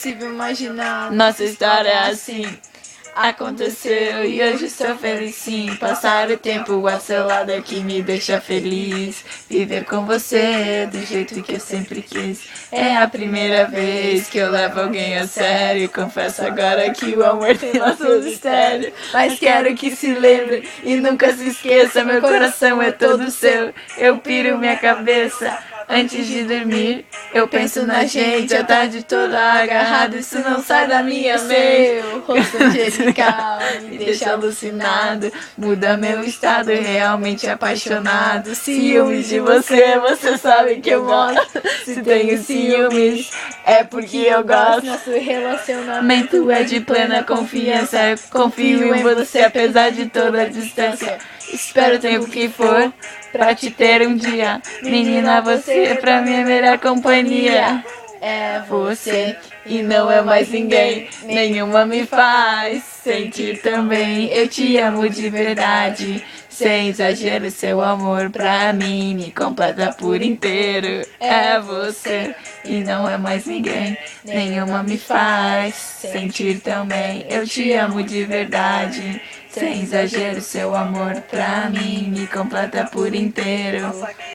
impossível imaginar. Nossa história é assim. Aconteceu e hoje estou feliz sim. Passar o tempo ao seu lado é que me deixa feliz. Viver com você do jeito que eu sempre quis. É a primeira vez que eu levo alguém a sério. Confesso agora que o amor tem nosso mistério. Mas quero que se lembre e nunca se esqueça. Meu coração é todo seu. Eu piro minha cabeça. Antes de dormir, eu penso na gente a tarde toda agarrado. Isso não sai da minha mente. Seu rosto angelical Me deixa alucinado, muda meu estado, realmente apaixonado. Ciúmes de você, você sabe que eu gosto. Se tenho ciúmes, é porque eu gosto. Nosso relacionamento Relacionamento é de plena confiança. Confio em você apesar de toda a distância. Espero o tempo que for pra te ter um dia. Menina, você pra mim é a melhor companhia. é Você e não é mais ninguém. Nenhuma me faz sentir também. Eu te amo de verdade. Sem exagero, seu amor pra mim me completa por inteiro. É você e não é mais ninguém. Nenhuma me faz sentir também. Eu te amo de verdade. Sem exagero, seu amor pra mim me completa por inteiro.